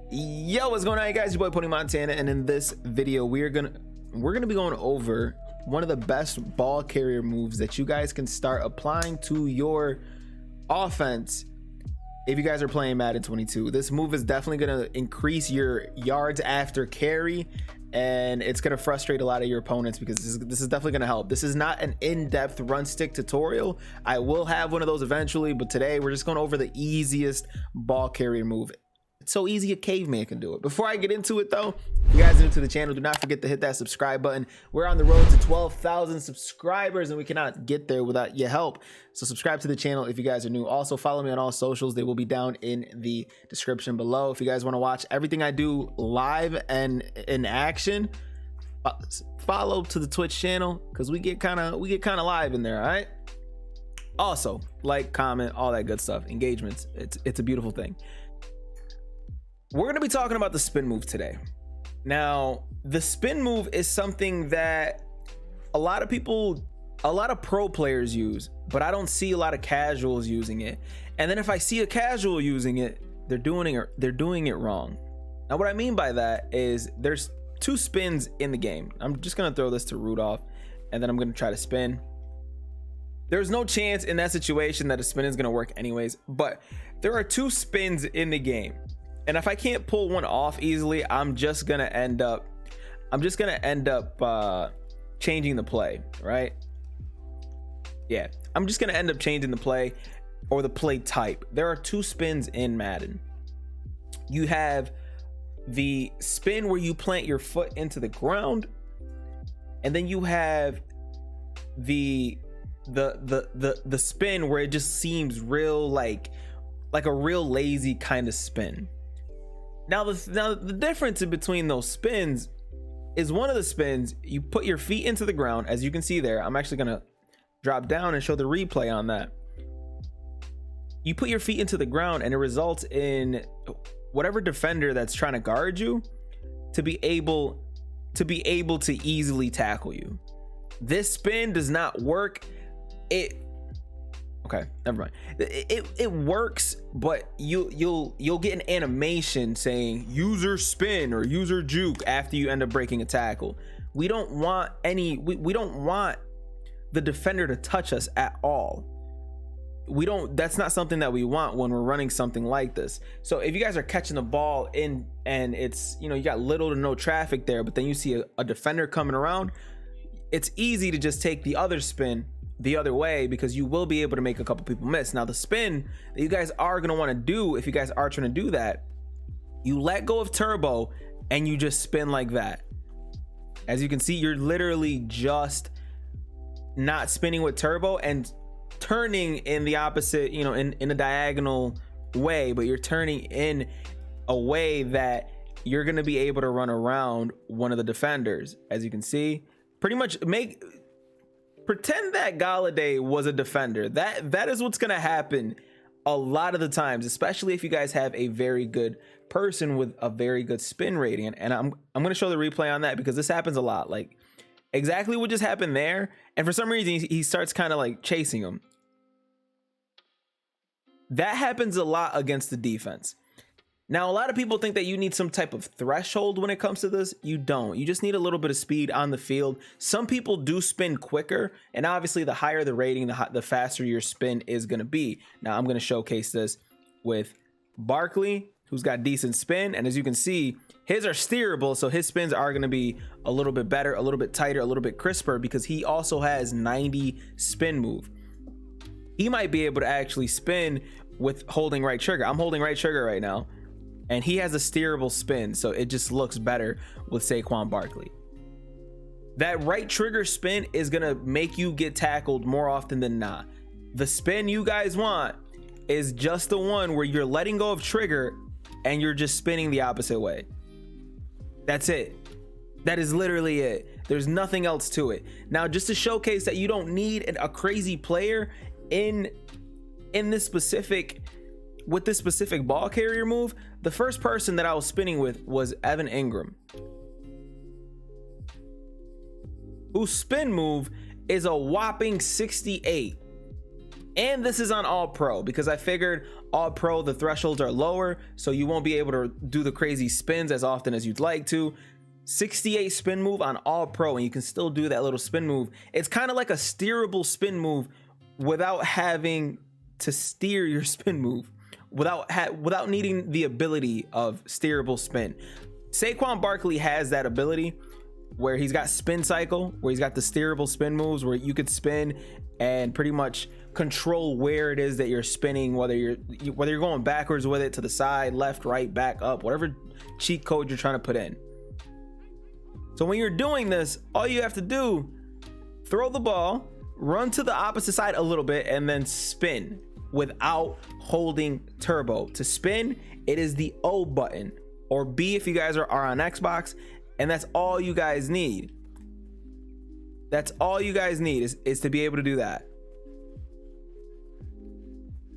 Yo, what's going on, guys? Your boy Pwny Montana, and in this video we're gonna be going over one of the best ball carrier moves that you guys can start applying to your offense if you guys are playing Madden 22. This move is definitely going to increase your yards after carry, and it's going to frustrate a lot of your opponents because this is definitely going to help. This is not an in-depth run stick tutorial. I will have one of those eventually, but today we're just going over the easiest ball carrier move. It's so easy a caveman can do it. Before I get into it though, if you guys are new to the channel, do not forget to hit that subscribe button. We're on the road to 12,000 subscribers and we cannot get there without your help. So subscribe to the channel if you guys are new. Also follow me on all socials. They will be down in the description below. If you guys want to watch everything I do live and in action, follow to the Twitch channel because we get kind of live in there. All right. Also like, comment, all that good stuff. Engagements. It's a beautiful thing. We're going to be talking about the spin move today. Now, the spin move is something that a lot of pro players use, but I don't see a lot of casuals using it. And then if I see a casual using it, they're doing it wrong. Now, what I mean by that is there's two spins in the game. I'm just going to throw this to Rudolph, and then I'm going to try to spin. There's no chance in that situation that a spin is going to work anyways, but there are two spins in the game. And if I can't pull one off easily, I'm just gonna end up changing the play, right? Yeah, I'm just gonna end up changing the play or the play type. There are two spins in Madden. You have the spin where you plant your foot into the ground, and then you have the spin where it just seems real like a real lazy kind of spin. Now the difference in between those spins is one of the spins, you put your feet into the ground, as you can see there. I'm actually gonna drop down and show the replay on that. You put your feet into the ground and it results in whatever defender that's trying to guard you to be able to easily tackle you. This spin does not work. Okay, never mind. It works, but you'll get an animation saying user spin or user juke after you end up breaking a tackle. We don't want we don't want the defender to touch us at all. That's not something that we want when we're running something like this. So if you guys are catching the ball in and it's, you got little to no traffic there, but then you see a defender coming around, it's easy to just take the other spin the other way because you will be able to make a couple people miss. Now the spin that you guys are going to want to do, if you guys are trying to do that, you let go of turbo and you just spin like that. As you can see, you're literally just not spinning with turbo and turning in the opposite, in a diagonal way, but you're turning in a way that you're going to be able to run around one of the defenders. As you can see, pretty much pretend that Galladay was a defender. That is what's gonna happen a lot of the times, especially if you guys have a very good person with a very good spin rating. And I'm gonna show the replay on that because this happens a lot. Like exactly what just happened there. And for some reason he starts kind of like chasing him. That happens a lot against the defense. Now, a lot of people think that you need some type of threshold when it comes to this. You don't. You just need a little bit of speed on the field. Some people do spin quicker, and obviously the higher the rating, the faster your spin is going to be. Now, I'm going to showcase this with Barkley, who's got decent spin, and as you can see, his are steerable, so his spins are going to be a little bit better, a little bit tighter, a little bit crisper because he also has 90 spin move. He might be able to actually spin with holding right trigger. I'm holding right trigger right now. And he has a steerable spin, so it just looks better with Saquon Barkley. That right trigger spin is gonna make you get tackled more often than not. The spin you guys want is just the one where you're letting go of trigger and you're just spinning the opposite way. That's it. That is literally it. There's nothing else to it. Now, just to showcase that you don't need a crazy player in this specific ball carrier move, the first person that I was spinning with was Evan Ingram, whose spin move is a whopping 68. And this is on all pro because I figured All pro, the thresholds are lower, so you won't be able to do the crazy spins as often as you'd like to. 68 spin move on all pro, and you can still do that little spin move. It's kind of like a steerable spin move without having to steer your spin move, without needing the ability of steerable spin. Saquon Barkley has that ability where he's got spin cycle, where he's got the steerable spin moves where you could spin and pretty much control where it is that you're spinning, whether you're going backwards with it, to the side, left, right, back, up, whatever cheat code you're trying to put in. So when you're doing this, all you have to do, throw the ball, run to the opposite side a little bit, and then spin without holding turbo. To spin, it is the O button, or B if you guys are on Xbox, and that's all you guys need. That's all you guys need is to be able to do that.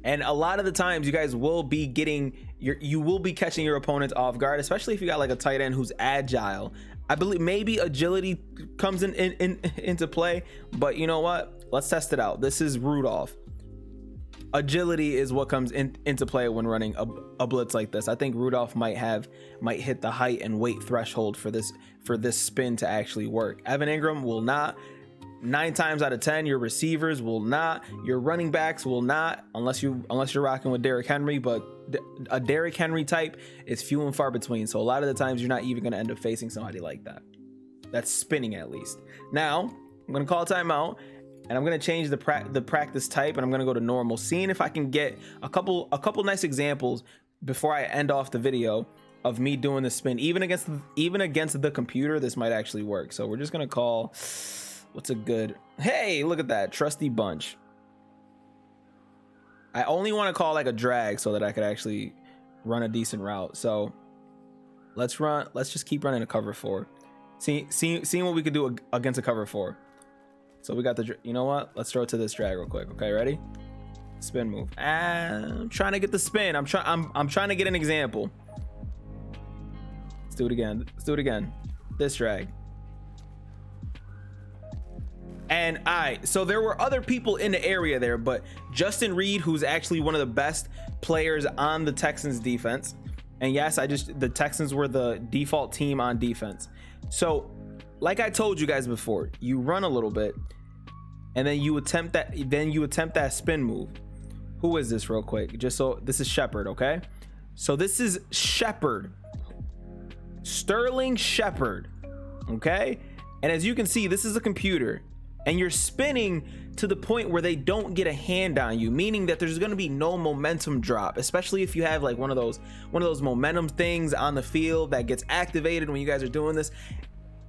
And a lot of the times you guys will be you will be catching your opponents off guard, especially if you got like a tight end who's agile. I believe maybe agility comes into play, but you know what? Let's test it out. This is Rudolph. Agility is what comes into play when running a blitz like this. I think Rudolph might hit the height and weight threshold for this spin to actually work. Evan Ingram will not. 9 times out of 10, your receivers will not. Your running backs will not, unless you're rocking with Derrick Henry. But a Derrick Henry type is few and far between. So a lot of the times you're not even going to end up facing somebody like that. That's spinning at least. Now I'm going to call timeout, and I'm going to change the practice type, and I'm going to go to normal, seeing if I can get a couple nice examples before I end off the video of me doing the spin. Even against the computer, this might actually work. So we're just going to call, what's a good, hey, look at that, trusty bunch. I only want to call like a drag so that I could actually run a decent route. So let's just keep running a cover 4. Seeing what we could do against a cover 4. So we got you know what? Let's throw it to this drag real quick. Okay, ready? Spin move. I'm trying to get the spin. I'm trying to get an example. Let's do it again. This drag. And all right, so there were other people in the area there, but Justin Reed, who's actually one of the best players on the Texans defense. And yes, the Texans were the default team on defense. So like I told you guys before, you run a little bit and then you attempt that spin move. Who is this real quick? This is Shepard, okay? So this is Shepard. Sterling Shepard, okay? And as you can see, this is a computer, and you're spinning to the point where they don't get a hand on you, meaning that there's going to be no momentum drop, especially if you have like one of those momentum things on the field that gets activated when you guys are doing this.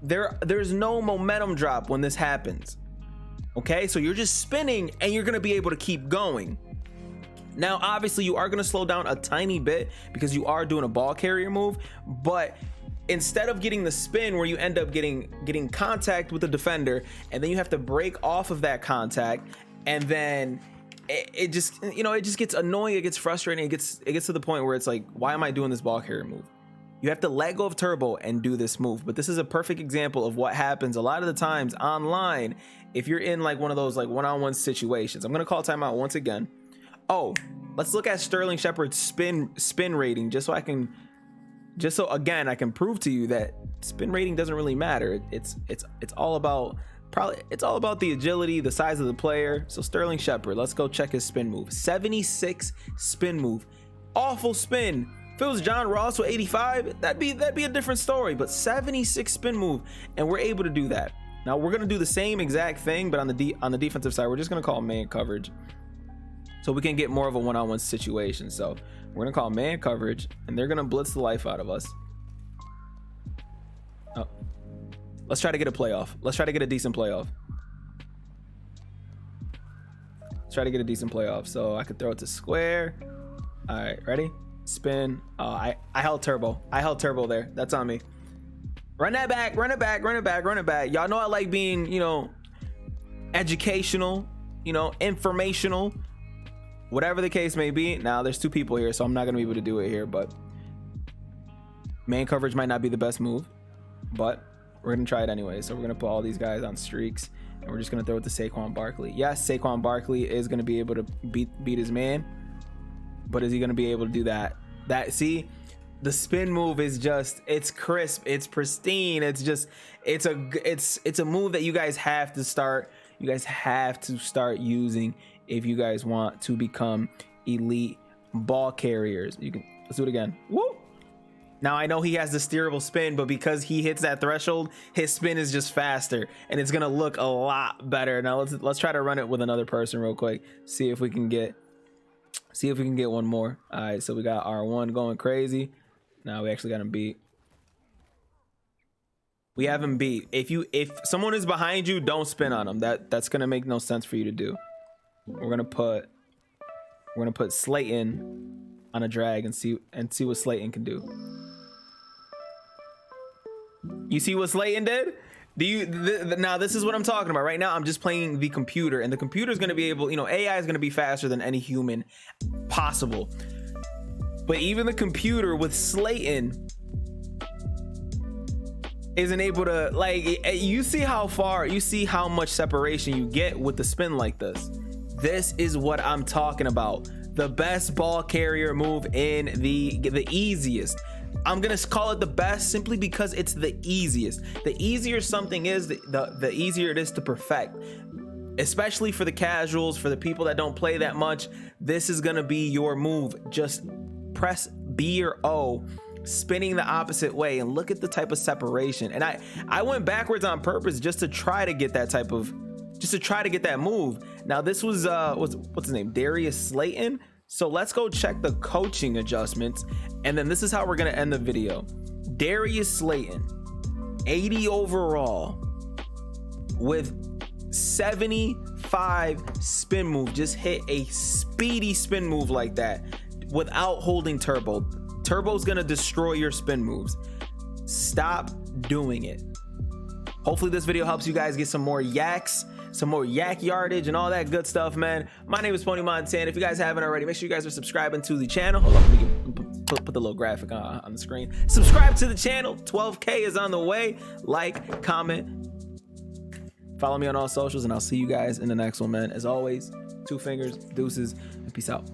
There's no momentum drop when this happens. Okay, so you're just spinning and you're going to be able to keep going. Now, obviously, you are going to slow down a tiny bit because you are doing a ball carrier move, but instead of getting the spin where you end up getting contact with the defender, and then you have to break off of that contact, and then it just gets annoying, it gets frustrating, it gets to the point where it's like, why am I doing this ball carrier move? You have to let go of turbo and do this move. But this is a perfect example of what happens a lot of the times online if you're in like one of those like one-on-one situations. I'm gonna call timeout once again. Oh, let's look at Sterling Shepard's spin rating, just so again I can prove to you that spin rating doesn't really matter. It's all about the agility, the size of the player. So Sterling Shepard, let's go check his spin move. 76 spin move. Awful spin. If it was John Ross with 85, that'd be a different story, but 76 spin move, and we're able to do that. Now we're gonna do the same exact thing, but on the defensive side, we're just gonna call man coverage, so we can get more of a one-on-one situation. So we're gonna call man coverage, and they're gonna blitz the life out of us. Oh, let's try to get a playoff. Let's try to get a decent playoff. So I could throw it to square. All right, ready? Spin. I held turbo. There. That's on me. Run it back. Y'all know I like being, educational, informational, whatever the case may be. Now there's 2 people here, so I'm not gonna be able to do it here, but man coverage might not be the best move, but we're gonna try it anyway. So we're gonna put all these guys on streaks, and we're just gonna throw it to Saquon Barkley. Yes, Saquon Barkley is gonna be able to beat his man, but is he going to be able to do that? See, the spin move is just, it's crisp, it's pristine, it's just, it's a move that you guys have to start using if you guys want to become elite ball carriers. Let's do it again. Woo! Now I know he has the steerable spin, but because he hits that threshold, his spin is just faster and it's gonna look a lot better. Now let's try to run it with another person real quick. See if we can get one more. All right, so we got R1 going crazy. Now we actually got him beat. We have him beat. If someone is behind you, don't spin on them. That's gonna make no sense for you to do. We're gonna put Slayton on a drag and see what Slayton can do. You see what Slayton did? Now this is what I'm talking about. Right now I'm just playing the computer, and the computer is going to be able, AI is going to be faster than any human possible. But even the computer with Slayton isn't able to, like, you see how much separation you get with the spin like this. This is what I'm talking about. The best ball carrier move in the easiest. I'm gonna call it the best simply because it's the easiest. The easier something is, the easier it is to perfect, especially for the casuals, for the people that don't play that much. This is gonna be your move. Just press B or O, spinning the opposite way, and look at the type of separation. And I went backwards on purpose just to try to get that move. Now this was what's his name, Darius Slayton. So let's go check the coaching adjustments, and then this is how we're gonna end the video. Darius Slayton, 80 overall with 75 spin move. Just hit a speedy spin move like that without holding turbo. Turbo's gonna destroy your spin moves. Stop doing it. Hopefully this video helps you guys get some more yaks, some more yak yardage and all that good stuff, man. My name is Pwny Montana. If you guys haven't already, make sure you guys are subscribing to the channel. Hold on, let me put the little graphic on the screen. Subscribe to the channel. 12K is on the way. Like, comment, follow me on all socials, and I'll see you guys in the next one, man. As always, 2 fingers, deuces, and peace out.